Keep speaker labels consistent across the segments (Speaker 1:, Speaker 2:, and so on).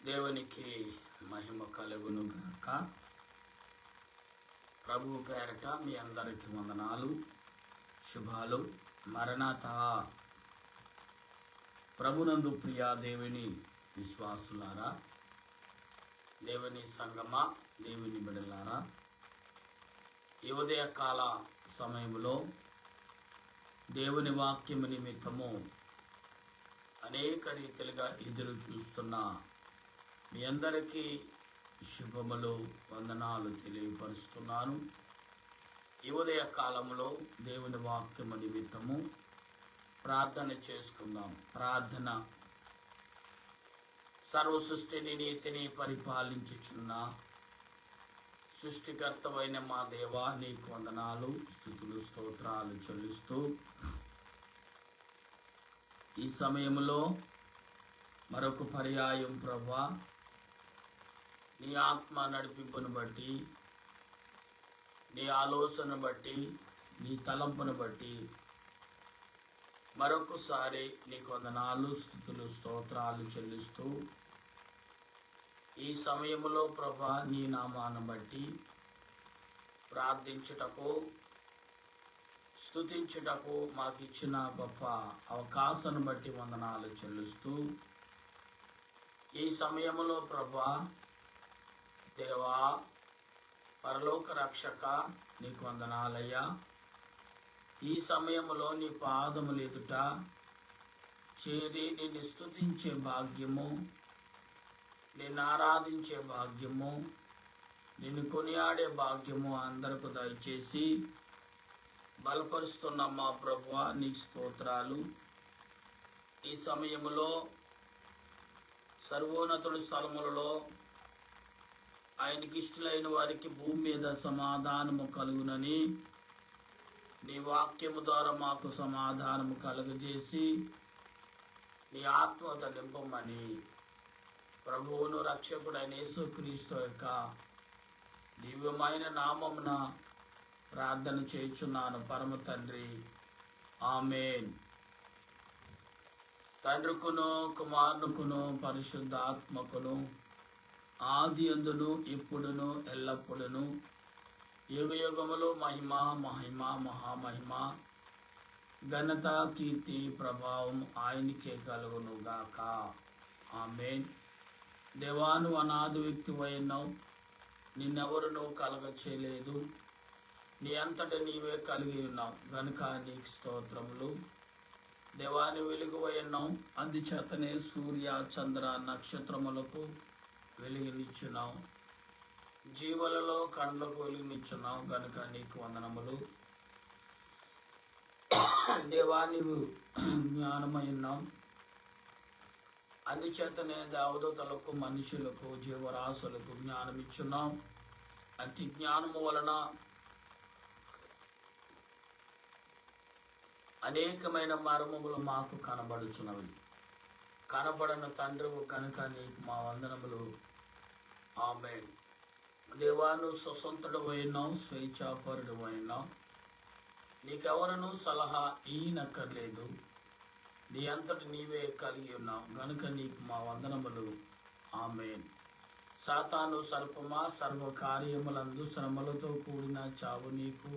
Speaker 1: దేవునికి మహిమ కలుగును గాక. ప్రభువు పేరట మీ అందరికి వందనాలు, శుభాలు. మరణాత. ప్రభునందు ప్రియా దేవుని విశ్వాసులారా, దేవుని సంగమా, దేవుని బిడ్డలారా, ఈ ఉదయకాల సమయంలో దేవుని వాక్యము నిమిత్తము అనేక రీతిలుగా ఎదురు చూస్తున్న మీ అందరికీ శుభములు, వందనాలు తెలియపరుస్తున్నాను. ఈ ఉదయ కాలంలో దేవుని వాక్యము నిమిత్తము ప్రార్థన చేసుకుందాం. ప్రార్థన. సర్వ సృష్టిని నీతిని పరిపాలించుచున్న సృష్టికర్తవైన మా దేవా, నీకు వందనాలు, స్తుతులు, స్తోత్రాలు చెల్లిస్తూ ఈ సమయంలో మరొక పర్యాయం ప్రభువా, నీ ఆత్మ నడిపింపును బట్టి, నీ ఆలోచన బట్టి, నీ తలంపును బట్టి మరొకసారి నీకు వందనాలు, స్తుతులు, స్తోత్రాలు చెల్లిస్తూ ఈ సమయంలో ప్రభా, నీ నామాన్ని బట్టి ప్రార్థించుటకు, స్తుతించుటకు మాకు ఇచ్చిన గొప్ప అవకాశాన్ని బట్టి వందనాలు చెల్లిస్తూ ఈ సమయంలో ప్రభా, దేవా, పరలోక రక్షక, నీకు వందనాలయ్యా. ఈ సమయంలో నీ పాదములు ఎదుట చేరి నిన్ను స్తుతించే భాగ్యము, నిన్ను ఆరాధించే భాగ్యము, నిన్ను కొనియాడే భాగ్యము అందరకు దయచేసి బలపరుస్తున్న మా ప్రభువా, నీకు స్తోత్రాలు. ఈ సమయంలో సర్వోన్నతుడి స్థలములలో ఆయనకి ఇష్టలైన వారికి భూమి మీద సమాధానము కలుగునని నీ వాక్యము ద్వారా మాకు సమాధానము కలుగజేసి నీ ఆత్మత నింపమని ప్రభువును రక్షకుడైన యేసుక్రీస్తు యొక్క దివ్యమైన నామమున ప్రార్థన చేయుచున్నాను పరమ తండ్రి, ఆమేన్. తండ్రికును కుమారునికును పరిశుద్ధాత్మకును ఆది అందును ఇప్పుడును ఎల్లప్పుడును యుగయుగములు మహిమ మహిమ మహామహిమ ఘనత కీర్తి ప్రభావం ఆయనకే కలుగును గాక, ఆమేన్. దేవాను అనాది వ్యక్తివైనావు, నిన్నెవరును కలగ చేయలేదు, నీ అంతట నీవే కలిగి ఉన్నావు గనుక నీకు స్తోత్రములు. దేవాని వెలుగువైనావు, అందుచేతనే సూర్య చంద్ర నక్షత్రములకు వెలుగునిచ్చున్నావు, జీవులలో కండ్లకు వెలుగునిచ్చున్నావు గనుక నీకు వందనములు. దేవా, నీవు జ్ఞానమైనావు, అందుచేతనే దేవదూతలకు, మనుషులకు, జీవరాశులకు జ్ఞానం ఇచ్చున్నావు. అట్టి జ్ఞానము వలన అనేకమైన మర్మములు మాకు కనబడుచున్నవి. కనబడని తండ్రివు కనుక నీకు మా వందనములు, ఆమేన్. దేవాను స్వతంత్రుడు అయినావు, స్వేచ్ఛాపరుడు అయినావు, నీకెవరను సలహా ఈనక్కర్లేదు, నీ అంతటి నీవే కలిగి ఉన్నావు గనుక నీకు మా వందనములు, ఆమేన్. సాతాను సర్పమా, సర్వ కార్యములందు శ్రమలతో కూడిన చావు నీకు.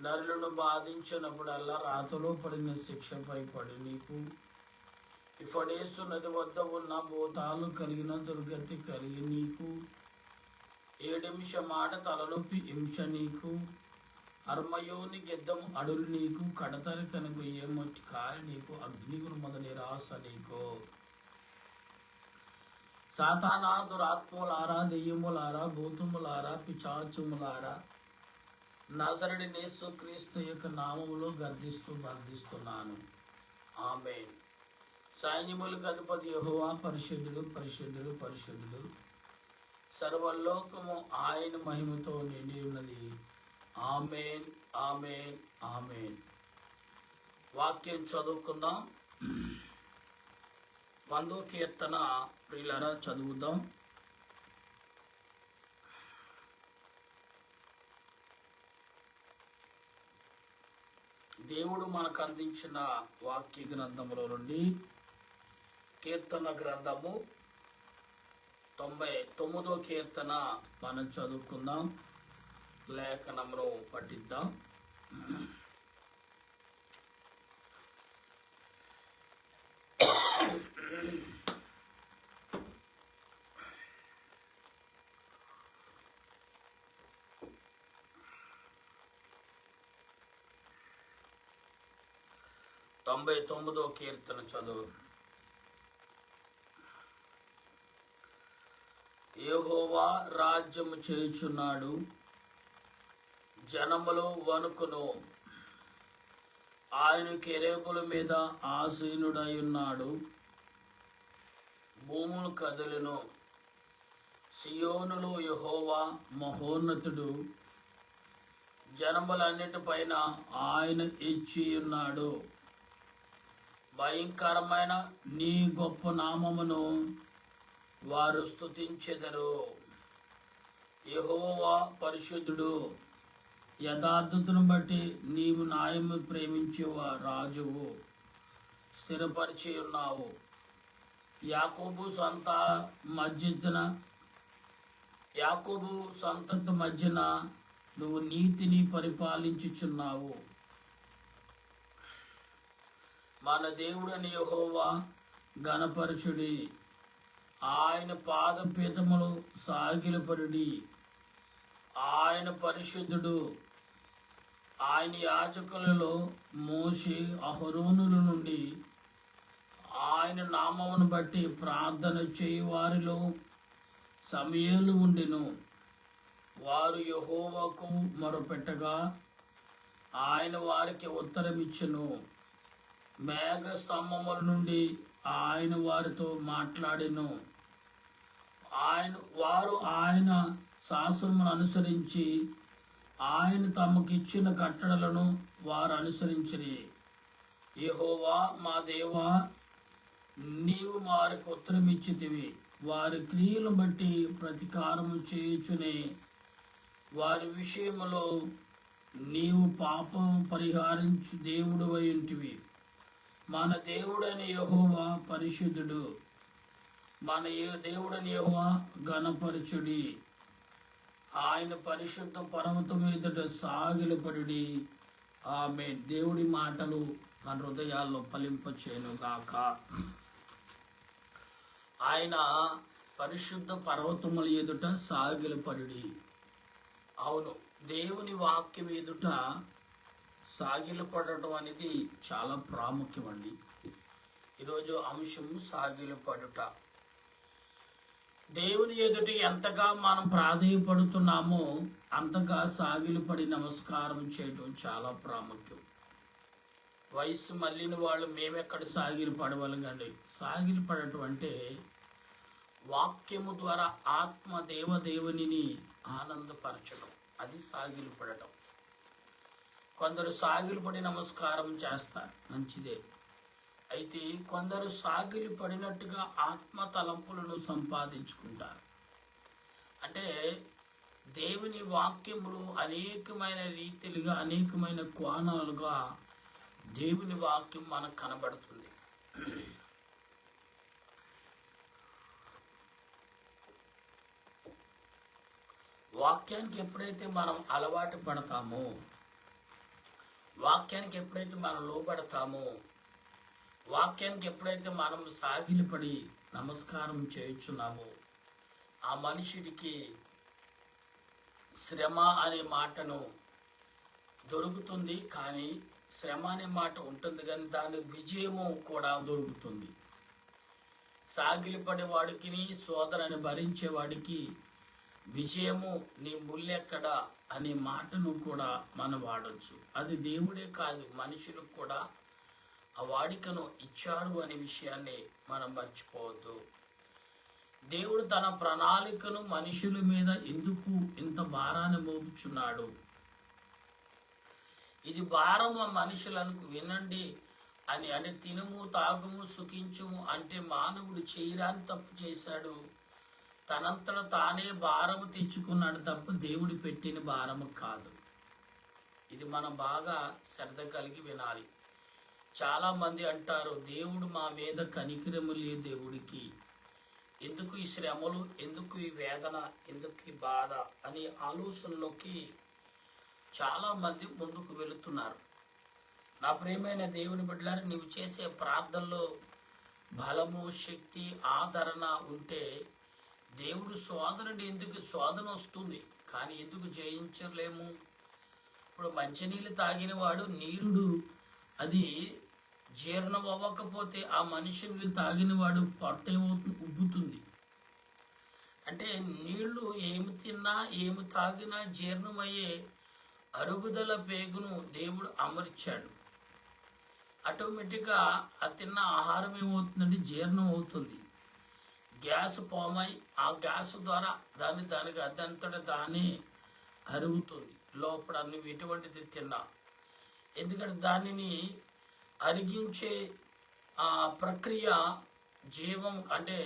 Speaker 1: నరులను బాధించినప్పుడల్లా రాతలో పడిన శిక్షపై పడి నీకు. ఇఫడేసు నది వద్ద ఉన్న భూతాలు కలిగిన దుర్గతి కలిగి నీకు. 7 నిమిషం మాట తలనొప్పి హింస నీకు. అర్మయోని గెద్దము అడులు నీకు. కడతరి కనుక ఏమొచ్చి కాలి నీకు. అగ్నిగురు మొదటి రాస నీకు. సాతానా, దురాత్ములారా, దెయ్యములారా, భూతములారా, పిశాచములారా, నజరుడైన యేసుక్రీస్తు యొక్క నామములో గర్దిస్తూ బంధిస్తున్నాను, ఆమేన్. సైన్యములకు అధిపతి యెహోవా పరిశుద్ధుడు, పరిశుద్ధుడు, పరిశుద్ధుడు. సర్వలోకము ఆయన మహిమతో నిండి ఉన్నది, ఆమేన్, ఆమేన్, ఆమేన్. వాక్యం చదువుకుందాం. 100వ కీర్తన ప్రియులారా చదువుదాం. దేవుడు మనకు అందించిన వాక్య గ్రంథములో నుండి కీర్తన గ్రంథము 99వ కీర్తన మనం చదువుకుందాం, లేఖనమును పఠిద్దాం. తొంభై 99వ కీర్తన చదువు. యెహోవా రాజ్యము చేయుచున్నాడు, జనములు వణుకును. ఆయన కెరూబుల మీద ఆసీనుడై ఉన్నాడు, భూములు కదులును. సియోనులో యెహోవా మహోన్నతుడు, జనములన్నిటిపైన ఆయన ఇచ్చి ఉన్నాడు. భయంకరమైన నీ గొప్ప నామమును వారు స్తుతించెదరు. యెహోవా పరిశుద్ధుడు, యథార్థతను బట్టి నీవు న్యాయము ప్రేమించే రాజువు, స్థిరపరిచి ఉన్నావు. యాకోబు సంతతి మధ్యన నువ్వు నీతిని పరిపాలించుచున్నావు. మన దేవుడని యెహోవా ఘనపరచుడి, ఆయన పాదపీఠములు సాగిలపడుడి. ఆయన పరిశుద్ధుడు. ఆయన యాజకులలో మోషే అహరోనుల నుండి ఆయన నామమును బట్టి ప్రార్థన చేయు వారిలో సమూయేలు ఉండెను. వారు యెహోవాకు మొరపెట్టగా ఆయన వారికి ఉత్తరమిచ్చెను. మేఘ స్తంభముల నుండి ఆయన వారితో మాట్లాడెను. వారు ఆయన శాసనమును అనుసరించి ఆయన తమకిచ్చిన కట్టడలను వారు అనుసరించిరి. యెహోవా మా దేవా, నీవు వారికి ఉత్తరమిచ్చితివి. వారి క్రియలను బట్టి ప్రతీకారము చేయుచునే వారి విషయములో నీవు పాపం పరిహారించు దేవుడవై ఉంటివి. మన దేవుడని యెహోవా పరిశుద్ధుడు. మన దేవుడని యెహోవా ఘనపరచుడి. ఆయన పరిశుద్ధ పర్వతం ఎదుట సాగిలపడుడి. ఆమేన్. దేవుడి మాటలు మన హృదయాల్లో ఫలింపచేయును గాక. ఆయన పరిశుద్ధ పర్వతముల ఎదుట సాగిలపడుడి. అవును, దేవుని వాక్యం ఎదుట సాగిలపడటం అనేది చాలా ప్రాముఖ్యం అండి. ఈరోజు అంశము సాగిలపడుట. దేవుని ఎదుట ఎంతగా మనం ప్రాధేయపడుతున్నామో అంతగా సాగిలపడి నమస్కారం చేయడం చాలా ప్రాముఖ్యం. వయసు మళ్ళిన వాళ్ళు మేమెక్కడ సాగిలపడవలగండి. సాగిలపడటం అంటే వాక్యము ద్వారా ఆత్మ దేవదేవుని ఆనందపరచడం, అది సాగిలపడటం. కొందరు సాగిలపడి నమస్కారం చేస్తారు, మంచిదే. అయితే కొందరు సాగిలపడినట్టుగా ఆత్మ తలంపులను సంపాదించుకుంటారు. అంటే దేవుని వాక్యములు అనేకమైన రీతిలుగా, అనేకమైన కోణాలుగా దేవుని వాక్యం మనకు కనబడుతుంది. వాక్యానికి ఎప్పుడైతే మనం అలవాటు పడతామో, వాక్యానికి ఎప్పుడైతే మనం లోబడతామో, వాక్యానికి ఎప్పుడైతే మనం సాగిలపడి నమస్కారం చేయుచున్నామో, ఆ మనిషికి శ్రమ అనే మాటను దొరుకుతుంది. కానీ శ్రమ అనే మాట ఉంటుంది, కానీ దాని విజయము కూడా దొరుకుతుంది. సాగిలపడే వాడికి, సోదరుని భరించేవాడికి విజయము నీ ముల్లెక్కడ అనే మాటను కూడా మనం వాడచ్చు. అది దేవుడే కాదు, మనుషులకు కూడా ఆ వాడికను ఇచ్చాడు అనే విషయాన్ని మనం మర్చిపోవద్దు. దేవుడు తన ప్రణాళికను మనుషుల మీద ఎందుకు ఇంత భారాన్ని మోపుచున్నాడు? ఇది భారం మనుషులకు వినండి అని, అంటే తినుము తాగుము సుఖించుము అంటే మానవుడు చేయరాని తప్పు చేశాడు. తనంతట తానే భారము తెచ్చుకున్నాడు తప్ప దేవుడు పెట్టిన భారము కాదు. ఇది మనం బాగా శ్రద్ధ కలిగి వినాలి. చాలా మంది అంటారు, దేవుడు మా మీద కనికరము లేదు దేవుడికి, ఎందుకు ఈ శ్రమలు, ఎందుకు ఈ వేదన, ఎందుకు ఈ బాధ అనే ఆలోచనలోకి చాలామంది ముందుకు వెళుతున్నారు. నా ప్రియమైన దేవుని బిడ్డలారా, నీవు చేసే ప్రార్థనలో బలము, శక్తి, ఆదరణ ఉంటే దేవుడు శోధన వస్తుంది కానీ ఎందుకు జయించలేము? ఇప్పుడు మంచినీళ్ళు తాగిన వాడు నీరుడు అది జీర్ణం అవ్వకపోతే ఆ మనిషి నీళ్ళు తాగిన వాడు ఉబ్బుతుంది. అంటే నీళ్లు ఏమి తిన్నా ఏమి తాగినా జీర్ణమయ్యే అరుగుదల పేగును దేవుడు అమర్చాడు. ఆటోమేటిక్గా ఆ తిన్న ఆహారం ఏమవుతుందంటే జీర్ణం అవుతుంది. గ్యాస్ ఫామ్ ఆ గ్యాస్ ద్వారా దానికి అదంతటా దానే అరుగుతుంది లోపల నువ్వు ఎటువంటిది తిన్నా. ఎందుకంటే దానిని అరిగించే ఆ ప్రక్రియ జీవం అంటే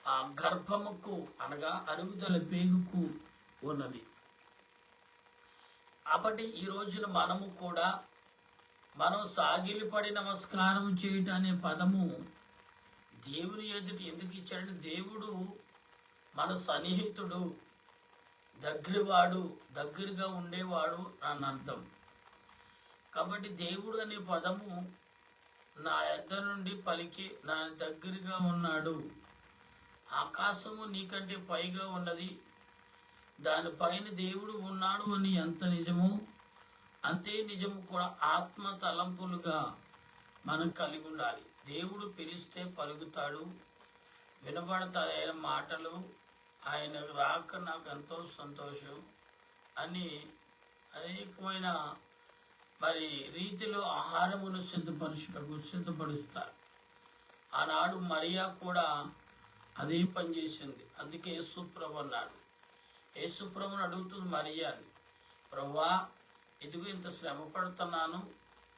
Speaker 1: ఆ గర్భముకు అనగా అరుగుదల పేగుకు ఉన్నది. కాబట్టి ఈ రోజున మనము కూడా మనం సాగిలిపడి నమస్కారం చేయటం అనే పదము దేవుని ఎదుట ఎందుకు ఇచ్చాడని, దేవుడు మన సన్నిహితుడు, దగ్గరగా ఉండేవాడు అని అర్థం. కాబట్టి దేవుడు అనే పదము నా యొద్ద నుండి పలికి నా దగ్గరగా ఉన్నాడు. ఆకాశము నీకంటే పైగా ఉన్నది, దానిపైన దేవుడు ఉన్నాడు అని ఎంత నిజమో అంతే నిజము కూడా ఆత్మ తలంపులుగా మనం కలిగి ఉండాలి. దేవుడు పిలిస్తే పలుకుతాడు, వినబడతాయి ఆయన మాటలు, ఆయన రాక నాకు ఎంతో సంతోషం అని అనేకమైన మరి రీతిలో ఆహారమును సిద్ధపరుస్తారు. ఆనాడు మరియా కూడా అదే పని చేసింది. అందుకే యేసుప్రభు అన్నాడు, యేసుప్రభుని అడుగుతుంది మరియాని, ప్రభువా ఇదిగో ఇంత శ్రమ పడుతున్నాను,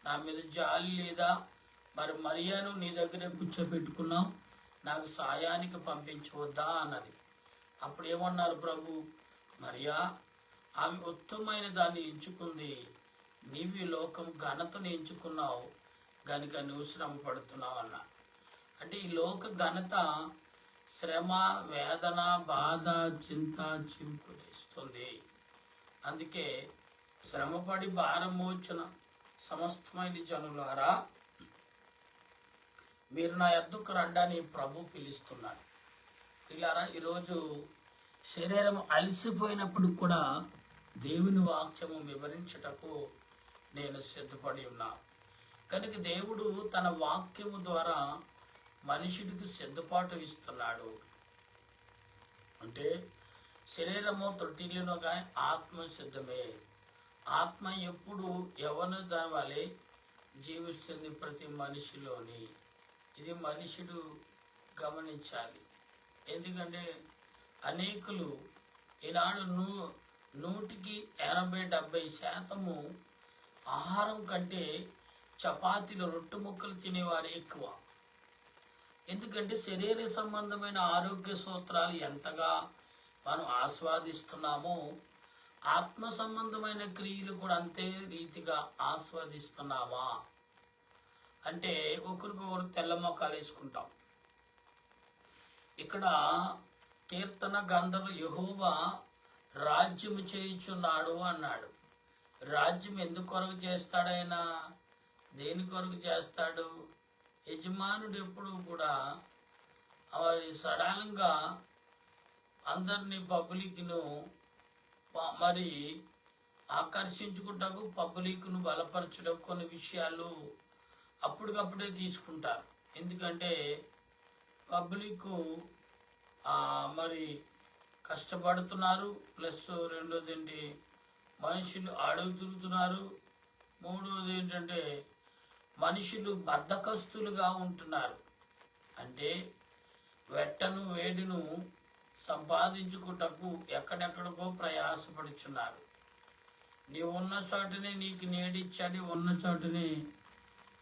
Speaker 1: నా మీద జాలి లేదా? మరి మరియాను నీ దగ్గరే కూర్చోబెట్టుకున్నావు, నాకు సాయానికి పంపించవద్దా అన్నది. అప్పుడు ఏమన్నారు ప్రభు, మరియా ఆమె ఉత్తమమైన దాన్ని ఎంచుకుంది, నీవు ఈ లోకం ఘనతను ఎంచుకున్నావు కనుక నువ్వు శ్రమ పడుతున్నావు అన్న. అంటే ఈ లోక ఘనత శ్రమ, వేదన, బాధ, చింత, చివుకు తెస్తుంది. అందుకే శ్రమపడి భారం మోచిన సమస్తమైన జనులారా మీరు నా యొద్దకు రండని ప్రభు పిలుస్తున్నాడు. పిల్లారా, ఈరోజు శరీరం అలసిపోయినప్పుడు కూడా దేవుని వాక్యము వివరించుటకు నేను సిద్ధపడి ఉన్నాను. కనుక దేవుడు తన వాక్యము ద్వారా మనుషుడికి సిద్ధపాటు ఇస్తున్నాడు. అంటే శరీరము తొట్టిల్లునో కానీ ఆత్మ సిద్ధమే. ఆత్మ ఎప్పుడు ఎవరిని దాని వలె జీవిస్తుంది ప్రతి మనిషిలోని. ఇది మనుషుడు గమనించాలి. ఎందుకంటే అనేకులు ఈనాడు 100-80% ఆహారం కంటే చపాతీలు, రొట్టె ముక్కలు తినేవారు ఎక్కువ. ఎందుకంటే శరీర సంబంధమైన ఆరోగ్య సూత్రాలు ఎంతగా మనం ఆస్వాదిస్తున్నామో ఆత్మ సంబంధమైన క్రియలు కూడా అంతే రీతిగా ఆస్వాదిస్తున్నామా? అంటే ఒకరికొకరు తెల్ల మొక్కలు వేసుకుంటాం. ఇక్కడ కీర్తన గంధర్వులు యెహోవా రాజ్యము చేయుచున్నాడు అన్నాడు. రాజ్యం ఎందుకు కొరకు చేస్తాడైనా? దేని కొరకు చేస్తాడు? యజమానుడు ఎప్పుడు కూడా సడన్గా అందరినీ పబ్లిక్ను మరి ఆకర్షించుకుంటకు, పబ్లిక్ను బలపరచడం కొన్ని విషయాలు అప్పటికప్పుడే తీసుకుంటారు. ఎందుకంటే పబ్లిక్ మరి కష్టపడుతున్నారు, ప్లస్ రెండోది ఏంటి మనుషులు అడుగు తిరుగుతున్నారు, మూడోది ఏంటంటే మనుషులు బద్ధకస్తులుగా ఉంటున్నారు. అంటే వెట్టను వేడిను సంపాదించుకుంటకు ఎక్కడెక్కడికో ప్రయాసపడుచున్నారు. నీవు ఉన్న చోటనే నీకు నేడిచ్చాడు, ఉన్న చోటనే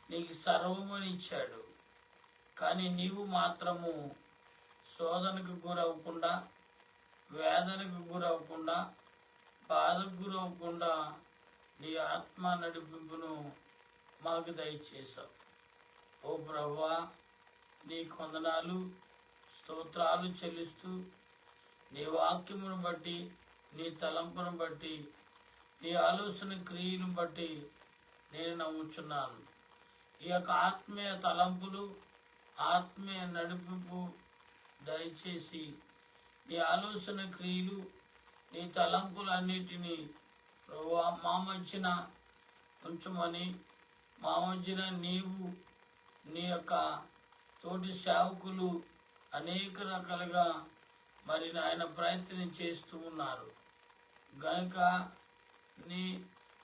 Speaker 1: నీకు సర్వమని ఇచ్చాడు. కానీ నీవు మాత్రము శోధనకు గురవ్వకుండా, వేదనకు గురవ్వకుండా, బాధకు గురవ్వకుండా నీ ఆత్మ నడిపింపును మాకు దయచేశావు. ఓ ప్రభువా నీ వందనాలు. స్తోత్రాలు చెల్లిస్తూ నీ వాక్యమును బట్టి, నీ తలంపును బట్టి, నీ ఆలోచన క్రియను బట్టి నేను నమ్ముచున్నాను. ఈ యొక్క ఆత్మీయ తలంపులు, ఆత్మీయ నడిపింపు దయచేసి నీ ఆలోచన క్రియలు, నీ తలంపులన్నిటినీ ప్రభువా మా మధ్యన ఉంచమని, మా మధ్యన నీవు నీ యొక్క తోటి సేవకులు అనేక రకాలుగా మరి నాయన ప్రయత్నం చేస్తూ ఉన్నారు గనుక నీ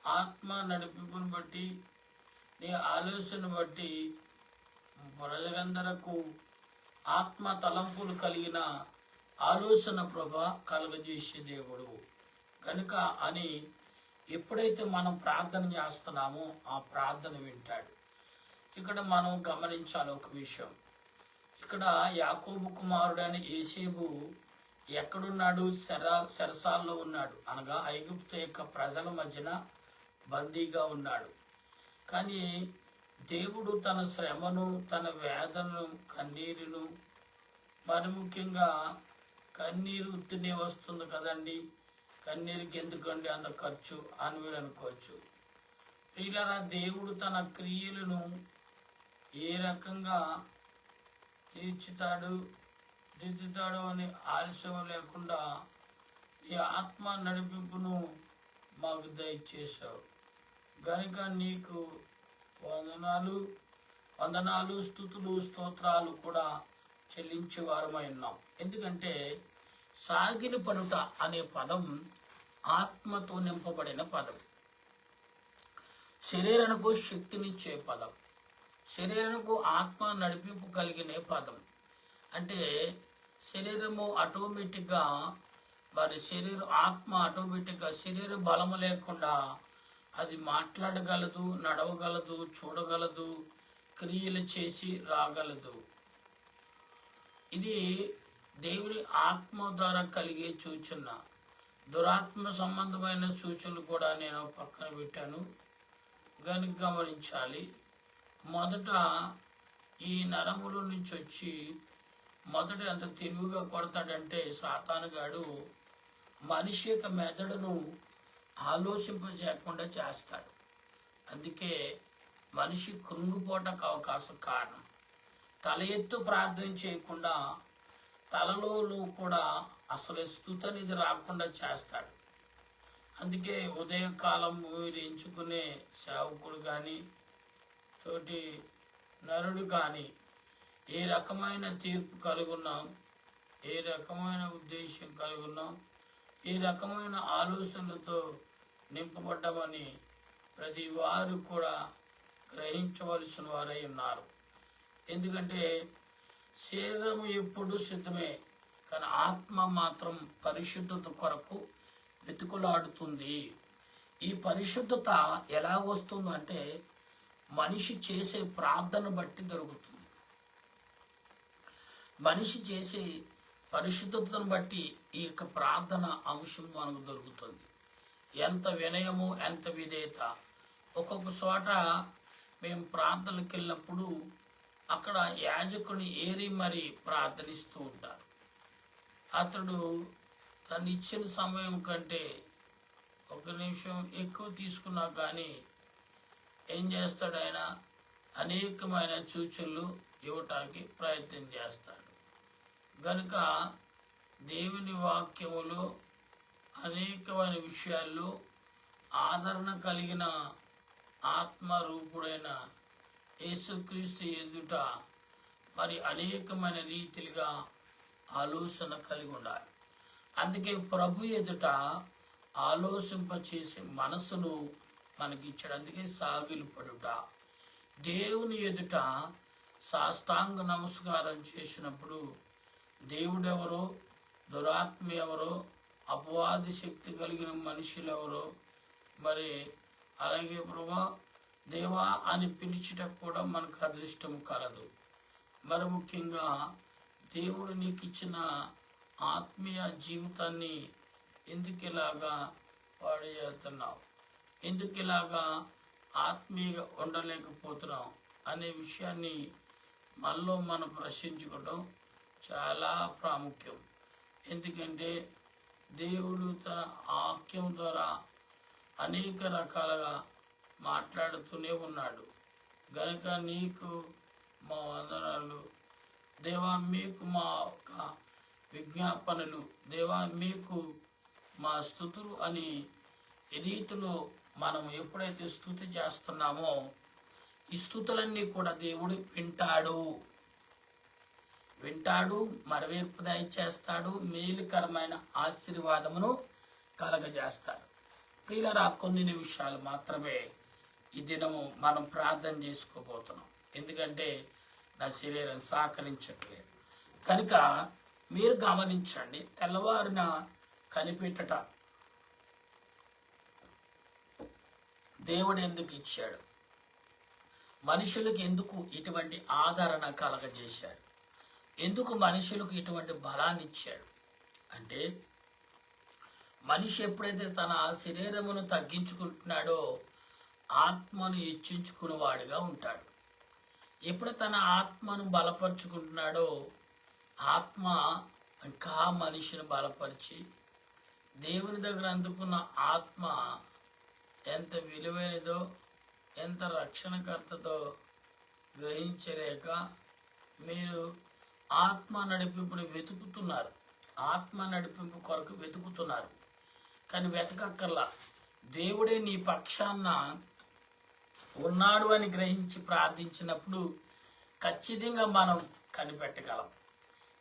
Speaker 1: ఆత్మ నడిపింపును బట్టి, నీ ఆలోచన బట్టి ప్రజలందరకు ఆత్మ తలంపులు కలిగిన ఆలోచన ప్రభ కలుగజేసే దేవుడు కనుక అని ఎప్పుడైతే మనం ప్రార్థన చేస్తున్నామో ఆ ప్రార్థన వింటాడు. ఇక్కడ మనం గమనించాలి ఒక విషయం. ఇక్కడ యాకోబు కుమారుడైన యోసేపు ఎక్కడున్నాడు? చెరసాల్లో ఉన్నాడు, అనగా ఐగుప్తు యొక్క ప్రజల మధ్యన బందీగా ఉన్నాడు. కానీ దేవుడు తన శ్రమను, తన వేదనను, కన్నీరును, మరి ముఖ్యంగా కన్నీరు ఉత్తినే వస్తుంది కదండి, కన్నీరుకి ఎందుకండి అంత ఖర్చు అని మీరు అనుకోవచ్చు. ప్రియులారా, దేవుడు తన క్రియలను ఏ రకంగా దిద్దుతాడు అని ఆలస్యం లేకుండా ఈ ఆత్మ నడిపింపును మాకు దయచేశావు గనుక నీకు వందనాలు, స్తుతులు, స్తోత్రాలు కూడా చెల్లించే వారమై ఉన్నాం. ఎందుకంటే సాగిలి పడుట అనే పదం ఆత్మతో నింపబడిన పదం, శరీరానికి శక్తినిచ్చే పదం, శరీరానికి ఆత్మ నడిపింపు కలిగిన పదం. అంటే శరీరము ఆటోమేటిక్గా మరి ఆత్మ ఆటోమేటిక్గా శరీర బలము లేకుండా అది మాట్లాడగలదు, నడవగలదు, చూడగలదు, క్రియలు చేసి రాగలదు. ఇది దేవుని ఆత్మ ద్వారా కలిగే సూచన. దురాత్మ సంబంధమైన సూచనలు కూడా నేను పక్కన పెట్టాను కనుక గమనించాలి. మొదట ఈ నరముల నుంచి వచ్చి మొదట ఎంత తెలివిగా కొడతాడంటే సాతానుగాడు మనిషి యొక్క మెదడును ఆలోచింపజేయకుండా చేస్తాడు. అందుకే మనిషి కృంగిపోవటానికి అవకాశం కారణం. తల ఎత్తు ప్రార్థన చేయకుండా తలలో కూడా అసలు స్తుతి అనేది రాకుండా చేస్తాడు. అందుకే ఉదయకాలం మీరు ఎంచుకునే సేవకుడు కానీ తోటి నరుడు కానీ ఏ రకమైన తీర్పు కలుగున్నాం, ఏ రకమైన ఉద్దేశం కలుగున్నాం, ఏ రకమైన ఆలోచనలతో నింపబడ్డామని ప్రతి వారు కూడా గ్రహించవలసిన వారై ఉన్నారు. ఎందుకంటే శరీరము ఎప్పుడు సిద్ధమే, కానీ ఆత్మ మాత్రం పరిశుద్ధత కొరకు వెతుకులాడుతుంది. ఈ పరిశుద్ధత ఎలా వస్తుందంటే మనిషి చేసే ప్రార్థన బట్టి దొరుకుతుంది. మనిషి చేసే పరిశుద్ధతను బట్టి ఈ యొక్క ప్రార్థన అంశం మనకు దొరుకుతుంది. ఎంత వినయము, ఎంత విధేయత. ఒక్కొక్క చోట మేము ప్రార్థనలకు వెళ్ళినప్పుడు అక్కడ యాజకుని ఏరి మరి ప్రార్థనిస్తూ ఉంటారు. అతడు తను ఇచ్చిన సమయం కంటే 1 నిమిషం ఎక్కువ తీసుకున్నా కానీ ఏం చేస్తాడు? ఆయన అనేకమైన సూచనలు ఇవ్వటానికి ప్రయత్నం చేస్తాడు. గనుక దేవుని వాక్యములో అనేకమైన విషయాల్లో ఆదరణ కలిగిన ఆత్మరూపుడైన యేసుక్రీస్తు ఎదుట మరి అనేకమైన రీతిలుగా ఆలోచన కలిగి ఉండాలి. అందుకే ప్రభు ఎదుట ఆలోచింపచేసే మనసును మనకిచ్చాడు. అందుకే సాగిలి పడుట. దేవుని ఎదుట సాష్టాంగ నమస్కారం చేసినప్పుడు దేవుడెవరో, దురాత్మ ఎవరో, అపవాది శక్తి కలిగిన మనుషులు ఎవరో, మరి అలాగే ప్రభా దేవా అని పిలిచిట కూడా మనకు అదృష్టం కలదు. మరి ముఖ్యంగా దేవుడు నీకు ఇచ్చిన ఆత్మీయ జీవితాన్ని ఎందుకు ఇలాగా పాడు చేస్తున్నావు, ఎందుకు ఇలాగా ఆత్మీయంగా ఉండలేకపోతున్నాం అనే విషయాన్ని మనలో మనం ప్రశ్నించుకోవడం చాలా ప్రాముఖ్యం. ఎందుకంటే దేవుడు తన వాక్యం ద్వారా అనేక రకాలుగా మాట్లాడుతూనే ఉన్నాడు. గనుక నీకు మా వందనాలు దేవా, మీకు మా యొక్క విజ్ఞాపనలు దేవా, మీకు మా స్తుతులు అని ఈ రీతిలో మనం ఎప్పుడైతే స్తుతి చేస్తున్నామో ఈ స్తుతులన్నీ కూడా దేవుడు వింటాడు, మరవేర్పు దయచేస్తాడు, మేలుకరమైన ఆశీర్వాదమును కలగజేస్తాడు. ప్రియులారా, కొన్ని నిమిషాలు మాత్రమే ఈ దినము మనం ప్రార్థన చేసుకోబోతున్నాం. ఎందుకంటే నా శరీరం సహకరించట్లేదు కనుక మీరు గమనించండి. తెల్లవారిన కనిపెట్టట దేవుడు ఎందుకు ఇచ్చాడు? మనుషులకు ఎందుకు ఇటువంటి ఆదరణ కలగజేశాడు? ఎందుకు మనుషులకు ఇటువంటి బలాన్ని ఇచ్చాడు అంటే, మనిషి ఎప్పుడైతే తన శరీరమును తగ్గించుకుంటున్నాడో ఆత్మను హెచ్చించుకునేవాడుగా ఉంటాడు. ఎప్పుడు తన ఆత్మను బలపరుచుకుంటున్నాడో ఆత్మ ఇంకా మనిషిని బలపరిచి దేవుని దగ్గర అందుకున్న ఆత్మ ఎంత విలువైనదో, ఎంత రక్షణకర్తతో గ్రహించలేక మీరు ఆత్మ నడిపింపుని వెతుకుతున్నారు. ఆత్మ నడిపింపు కొరకు వెతుకుతున్నారు. కానీ వెతకక్కర్లా. దేవుడే నీ పక్షాన ఉన్నాడు అని గ్రహించి ప్రార్థించినప్పుడు ఖచ్చితంగా మనం కనిపెట్టగలం.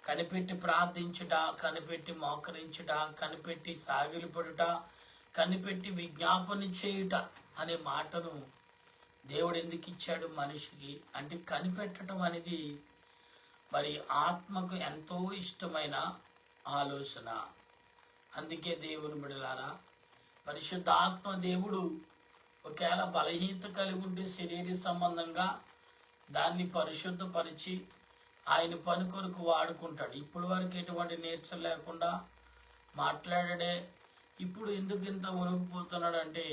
Speaker 1: కనిపెట్టి ప్రార్థించుట, కనిపెట్టి మోకరించుట, కనిపెట్టి సాగిలిపడుట, కనిపెట్టి విజ్ఞాపన చేయుట అనే మాటను దేవుడు ఎందుకు ఇచ్చాడు మనిషికి అంటే, కనిపెట్టడం అనేది మరి ఆత్మకు ఎంతో ఇష్టమైన ఆలోచన. అందుకే దేవుని బిడ్డలారా, పరిశుద్ధాత్మ దేవుడు ఒకవేళ బలహీనత కలిగి ఉంటే శరీర సంబంధంగా దాన్ని పరిశుద్ధపరిచి ఆయన పని కొరకు వాడుకుంటాడు. ఇప్పుడు వరకు ఎటువంటి నేర్చ లేకుండా మాట్లాడే ఇప్పుడు ఎందుకు ఇంత వణికిపోతున్నాడు అంటే,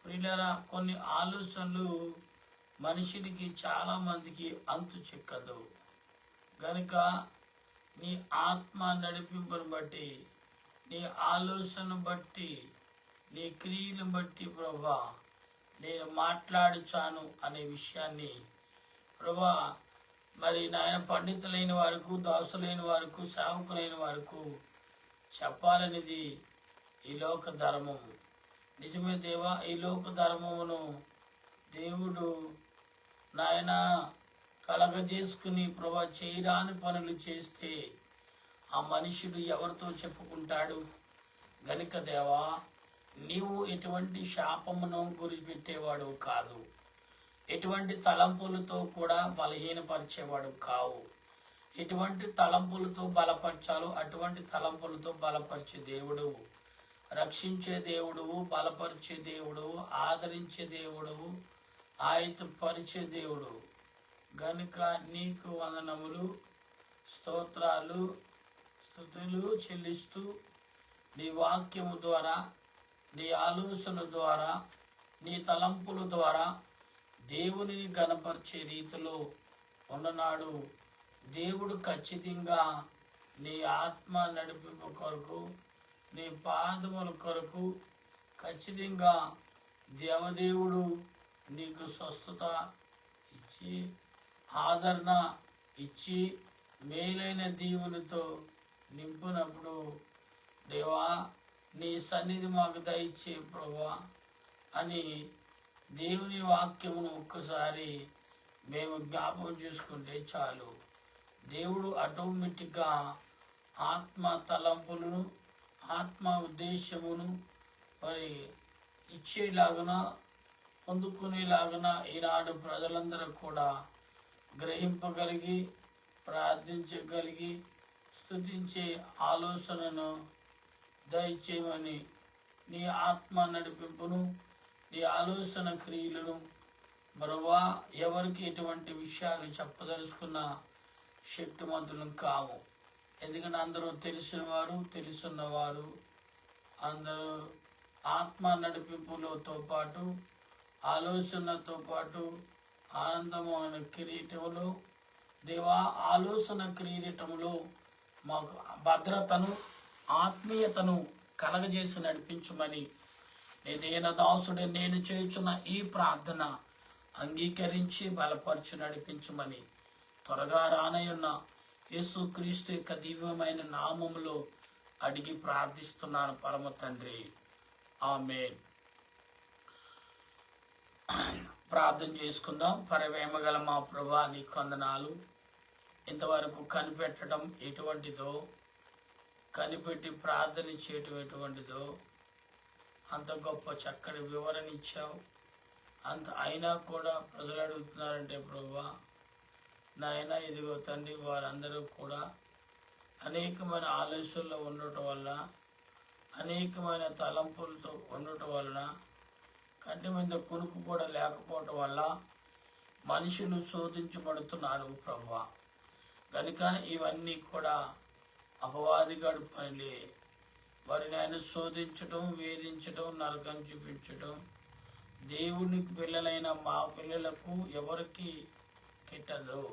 Speaker 1: ప్రియులారా, కొన్ని ఆలోచనలు మనుషులకి చాలా మందికి అంతు చిక్కదు. గనుక నీ ఆత్మ నడిపింపును బట్టి, నీ ఆలోచన బట్టి, నీ క్రియలను బట్టి ప్రభా నేను మాట్లాడుచాను అనే విషయాన్ని ప్రభా మరి నాయన పండితులైన వారికి, దాసులైన వారికి, సేవకులైన వారికి చెప్పాలనేది ఈ లోక ధర్మం. నిజమే దేవా, ఈ లోక ధర్మమును దేవుడు నాయన కలగజేసుకుని ప్రభా చేయరాని పనులు చేస్తే ఆ మనుషుడు ఎవరితో చెప్పుకుంటాడు? గనుక దేవా, నీవు ఎటువంటి శాపమును గురిపెట్టేవాడు కాదు, ఎటువంటి తలంపులతో కూడా బలహీనపరిచేవాడు కావు. ఎటువంటి తలంపులతో బలపరచాలో అటువంటి తలంపులతో బలపరిచే దేవుడు, రక్షించే దేవుడు, బలపరిచే దేవుడు, ఆదరించే దేవుడు, ఆయుధపరిచే దేవుడు. గనుక నీకు వందనములు, స్తోత్రాలు, స్తుతులు చెల్లిస్తూ నీ వాక్యము ద్వారా, నీ ఆలోచన ద్వారా, నీ తలంపుల ద్వారా దేవునిని గణపరిచే రీతిలో ఉన్ననాడు దేవుడు ఖచ్చితంగా నీ ఆత్మ నడిపింపు కొరకు, నీ పాదముల కొరకు ఖచ్చితంగా దేవదేవుడు నీకు స్వస్థత ఇచ్చి, ఆదరణ ఇచ్చి, మేలైన దీవునితో నింపునప్పుడు దేవా నీ సన్నిధి మాకు దయచే ప్రభువా అని దేవుని వాక్యమును ఒక్కసారి మేము జ్ఞాపకం చేసుకుంటే చాలు. దేవుడు ఆటోమేటిక్గా ఆత్మ తలంపులను, ఆత్మ ఉద్దేశమును మరి ఇచ్చేలాగున, పొందుకునేలాగున ఈనాడు ప్రజలందరూ కూడా గ్రహింపగలిగి, ప్రార్థించగలిగి, స్తుతించే ఆలోచనను దయచేయమని, నీ ఆత్మ నడిపింపును, నీ ఆలోచన క్రియలను మరొవా ఎవరికి ఎటువంటి విషయాలు చెప్పదలుచుకున్న శక్తిమంతులను కాము. ఎందుకంటే అందరూ తెలుసున్నవారు అందరూ ఆత్మ నడిపింపులతో పాటు, ఆలోచనతో పాటు ఆనందమైన కిరీటములు దేవా, ఆలోచన క్రీడటంలో మాకు భద్రతను, ఆత్మీయతను కలగజేసి నడిపించమని ఏదైనా దాసుడే నేను చేయుచున్న ఈ ప్రార్థన అంగీకరించి బలపరిచి నడిపించమని త్వరగా రానయున్న యేసుక్రీస్తు యొక్క దివ్యమైన నామములో అడిగి ప్రార్థిస్తున్నాను పరమ తండ్రి. ఆమేన్. ప్రార్థన చేసుకుందాం. పరవేమగల మా ప్రభువా, నీకు వందనాలు. ఇంతవరకు కనిపెట్టడం ఎటువంటిదో, కనిపెట్టి ప్రార్థన చేయటం ఎటువంటిదో అంత గొప్ప చక్కటి వివరణ ఇచ్చావు. అంత అయినా కూడా ప్రజలు అడుగుతున్నారంటే ప్రభువా, నాయన ఇదిగో తండ్రి, వారందరూ కూడా అనేకమైన ఆలోచనలో ఉండటం వల్ల, అనేకమైన తలంపులతో ఉండటం వలన, కంటి మీద కునుకు కూడా లేకపోవటం వల్ల మనుషులు శోధించబడుతున్నారు ప్రభువా. కనుక ఇవన్నీ కూడా అపవాదిగాడు పనిలే. వారిని ఆయన శోధించడం, వేధించడం, నరకం చూపించడం దేవునికి పిల్లలైన మా పిల్లలకు ఎవరికి కిట్టదు.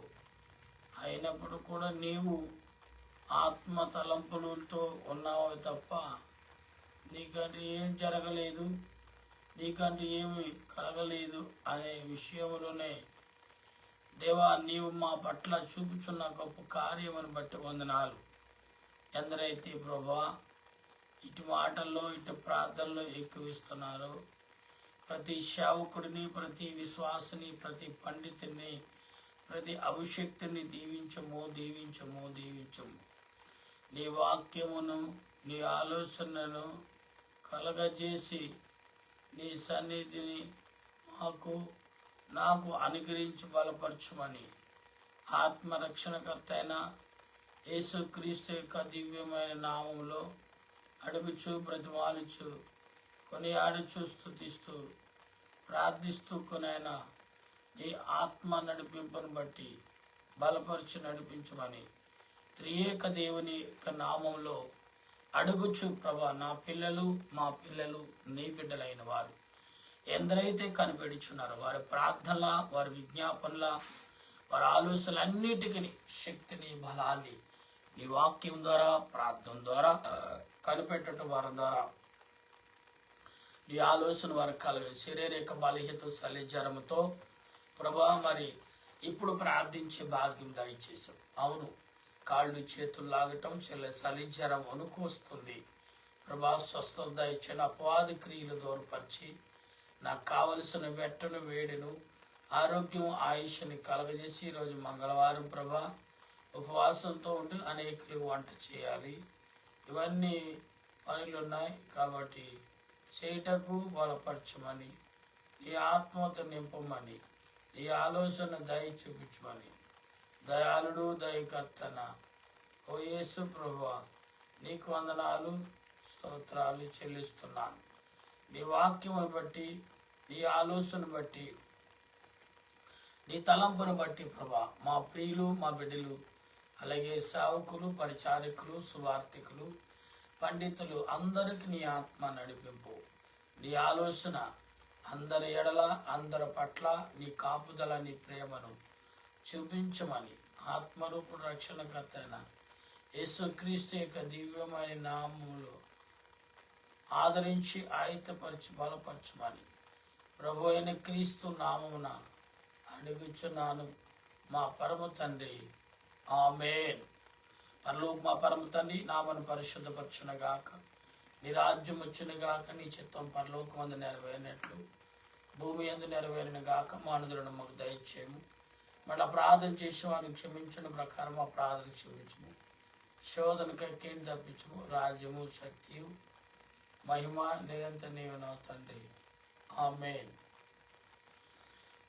Speaker 1: అయినప్పుడు కూడా నీవు ఆత్మ తలంపులతో ఉన్నావు తప్ప నీకంటే ఏం జరగలేదు, నీకంటే ఏమి కలగలేదు అనే విషయంలోనే దేవా, నీవు మా పట్ల చూపుచున్న గొప్ప కార్యమును బట్టి వందనాలు. ఎందరైతే ప్రభువా ఇటు మాటల్లో ఇటు ప్రార్థనలో ఎక్కువిస్తున్నారో ప్రతి సేవకుడిని, ప్రతి విశ్వాసిని, ప్రతి పండితుని, ప్రతి అభిషక్తుని దీవించము, దీవించము, దీవించము. నీ వాక్యమును, నీ ఆలోచనను కలగజేసి నీ సన్నిధిని నాకు అనుగ్రహించి బలపరచుమని ఆత్మరక్షణకర్త అయిన యేసుక్రీస్తు యొక్క దివ్యమైన నామములో అడుగుచు, బ్రతిమాలుచు, కొనియాడుచు, స్తుతిస్తూ, ప్రార్థిస్తూ కొనైనా నీ ఆత్మ నడిపింపును బట్టి బలపరిచి నడిపించమని త్రియేక దేవుని యొక్క నామంలో అడుగుచు ప్రభా. నా పిల్లలు, మా పిల్లలు నీ బిడ్డలైన వారు ఎందరైతే కనిపెడుచున్నారో వారి ప్రార్థనల, వారి విజ్ఞాపనల, వారి ఆలోచనలన్నిటికీ శక్తిని, బలాన్ని నీ వాక్యం ద్వారా, ప్రార్థన ద్వారా కనిపెట్టడం వారి ద్వారా నీ ఆలోచన వారికి కలగ. శరీరక బలహీనత, శల్యజ్వరముతో ప్రభా మరి ఇప్పుడు ప్రార్థించే భాగ్యం దయచేసాం. అవును, కాళ్ళు చేతులు లాగటం, శల్యజ్వరం వణుకు వస్తుంది ప్రభా. స్వస్థత దయచిన అపవాది క్రియలు దూరపరిచి నాకు కావలసిన వెట్టను, వేడిను, ఆరోగ్యం, ఆయుష్ని కలగజేసి ఈరోజు మంగళవారం ప్రభా ఉపవాసంతో ఉండి అనేకులు వంట చేయాలి. ఇవన్నీ పనులు ఉన్నాయి కాబట్టి చేయటకు బలపరచమని, నీ ఆత్మతో నింపమని, నీ ఆలోచన దయ చూపించమని దయాళుడు, దయకర్తన ఓ యేసు ప్రభువా నీకు వందనాలు, స్తోత్రాలు చెల్లిస్తున్నాను. నీ వాక్యమును బట్టి, నీ ఆలోచన బట్టి, నీ తలంపును బట్టి ప్రభా మా ప్రియులు, మా బిడ్డలు, అలాగే సేవకులు, పరిచారకులు, సువార్థికులు, పండితులు అందరికి నీ ఆత్మ నడిపింపు. నీ ఆలోచన అందరి ఎడల, అందరి పట్ల నీ కాపుదల, నీ ప్రేమను చూపించమని ఆత్మరూపుడు రక్షణకర్త అయిన యేసుక్రీస్తు యొక్క దివ్యమైన నామములో ఆదరించి ఆయత్తపరిచి బలపరచమని ప్రభు అయిన క్రీస్తు నామమున అడుగుచున్నాను మా పరమ తండ్రి. ఆమేన్. పరలోక మా పరమ తండ్రి, నామను పరిశుద్ధపరచునగాక, నీ రాజ్యం వచ్చునుగాక, నీ చిత్తం పరలోకమందు నెరవేరినట్లు భూమి యందు నెరవేరిన గాక. మానవులను మాకు దయచేయము. మళ్ళీ ప్రార్థన చేసే వారిని క్షమించిన ప్రకారం మా ప్రార్థన క్షమించము. శోధనకు ఎక్కిని తప్పించము. రాజ్యము, శక్తియు, మహిమ నిరంతరం నీవు నా తండ్రి. ఆమేన్.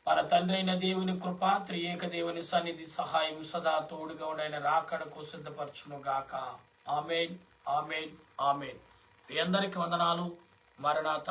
Speaker 1: మన తండ్రి అయిన దేవుని కృప, త్రియేక దేవుని సన్నిధి, సహాయం సదా తోడుగా ఉండైన రాకడకు సిద్ధపరచును గాక. ఆమేన్, ఆమేన్, ఆమేన్. మీ అందరికి వందనాలు. మరణాత.